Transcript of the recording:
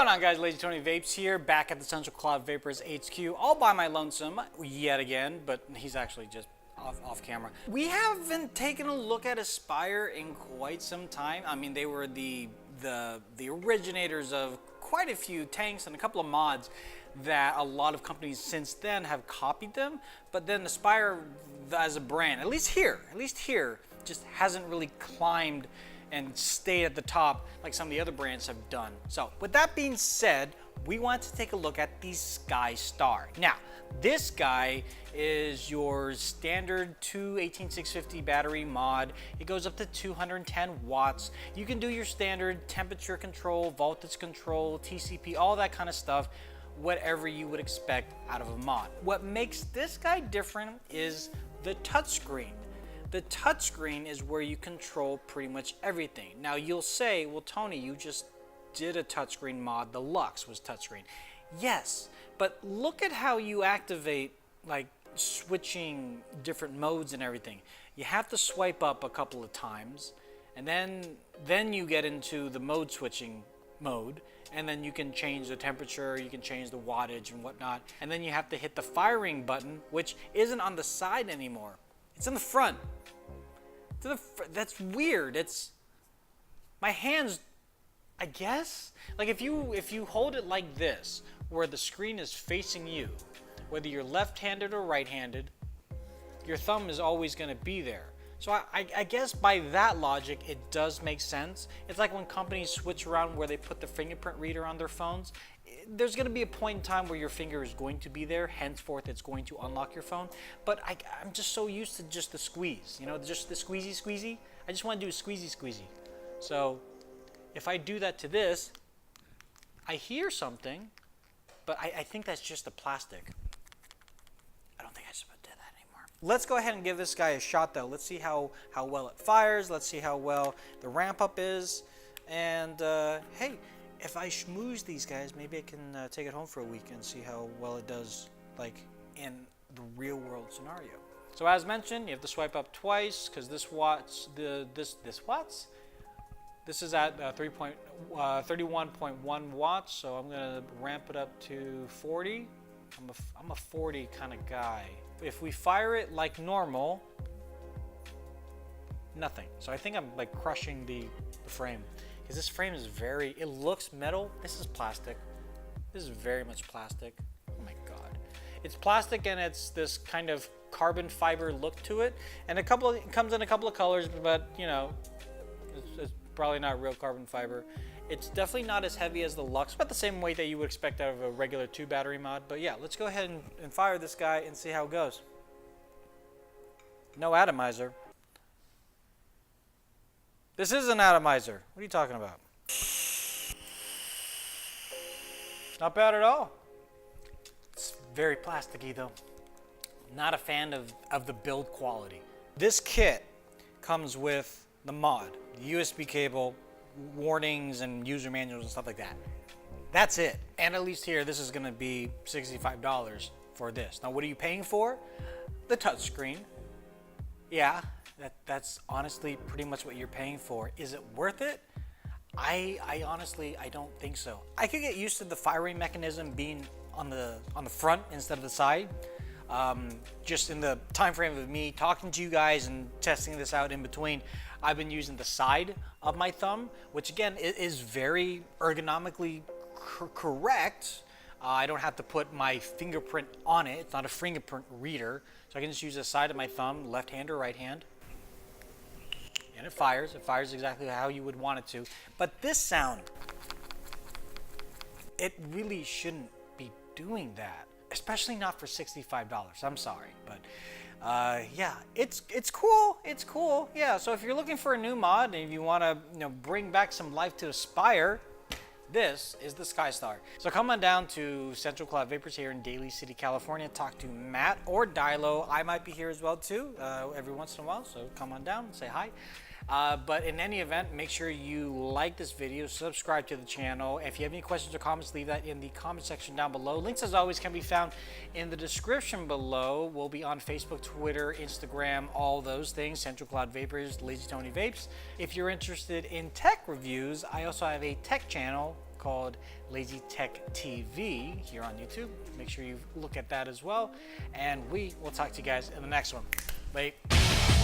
going on, guys? Lazy Tony Vapes here, back at the Central Cloud Vapors HQ, all by my lonesome yet again, but he's actually just off camera. We haven't taken a look at Aspire in quite some time. I mean, they were the originators of quite a few tanks and a couple of mods that a lot of companies since then have copied them, but then Aspire as a brand, at least here, just hasn't really climbed and stayed at the top like some of the other brands have done. So with that being said, we want to take a look at the Skystar. Now, this guy is your standard 18650 battery mod. It goes up to 210 watts. You can do your standard temperature control, voltage control, TCP, all that kind of stuff, whatever you would expect out of a mod. What makes this guy different is the touchscreen. The touchscreen is where you control pretty much everything. Now you'll say, well, Tony, you just did a touchscreen mod. The Lux was touchscreen. Yes, but look at how you activate, like switching different modes and everything. You have to swipe up a couple of times, and then you get into the mode switching mode, and then you can change the temperature, you can change the wattage and whatnot, and then you have to hit the firing button, which isn't on the side anymore. It's in the front. That's weird. It's my hands, I guess. Like if you hold it like this, where the screen is facing you, whether you're left-handed or right-handed, your thumb is always going to be there. So I guess by that logic, it does make sense. It's like when companies switch around where they put the fingerprint reader on their phones. There's going to be a point in time where your finger is going to be there. Henceforth, it's going to unlock your phone. But I'm just so used to just the squeeze, you know, just the squeezy. I just want to do a squeezy. So if I do that to this, I hear something, but I think that's just the plastic. I don't think I should do that anymore. Let's go ahead and give this guy a shot, though. Let's see how well it fires. Let's see how well the ramp up is. And hey, if I schmooze these guys, maybe I can take it home for a week and see how well it does, like in the real world scenario. So as mentioned, you have to swipe up twice because this is at 31.1 watts. So I'm gonna ramp it up to 40. I'm a 40 kind of guy. If we fire it like normal, nothing. So I think I'm like crushing the frame. Because this frame is it looks metal. This is plastic. This is very much plastic. Oh my God. It's plastic and it's this kind of carbon fiber look to it. And it comes in a couple of colors, but you know, it's probably not real carbon fiber. It's definitely not as heavy as the Lux, but the same weight that you would expect out of a regular 2 battery mod. But yeah, let's go ahead and fire this guy and see how it goes. No atomizer. This is an atomizer. What are you talking about? Not bad at all. It's very plasticky though. Not a fan of the build quality. This kit comes with the mod, the USB cable, warnings and user manuals and stuff like that. That's it. And at least here, this is gonna be $65 for this. Now, what are you paying for? The touchscreen. Yeah. That's honestly pretty much what you're paying for. Is it worth it? I honestly don't think so. I could get used to the firing mechanism being on the front instead of the side. Just in the time frame of me talking to you guys and testing this out in between, I've been using the side of my thumb, which again is very ergonomically correct. I don't have to put my fingerprint on it. It's not a fingerprint reader, so I can just use the side of my thumb, left hand or right hand. And it fires exactly how you would want it to. But this sound, it really shouldn't be doing that, especially not for $65. I'm sorry, but yeah, it's cool. It's cool. Yeah. So if you're looking for a new mod and if you want to bring back some life to Aspire, this is the Skystar. So come on down to Central Cloud Vapors here in Daly City, California. Talk to Matt or Dilo. I might be here as well too, every once in a while. So come on down and say hi. But in any event, make sure you like this video, subscribe to the channel. If you have any questions or comments, leave that in the comment section down below. Links, as always, can be found in the description below. We'll be on Facebook, Twitter, Instagram, all those things. Central Cloud Vapors, Lazy Tony Vapes. If you're interested in tech reviews, I also have a tech channel called Lazy Tech TV here on YouTube. Make sure you look at that as well. And we will talk to you guys in the next one. Bye.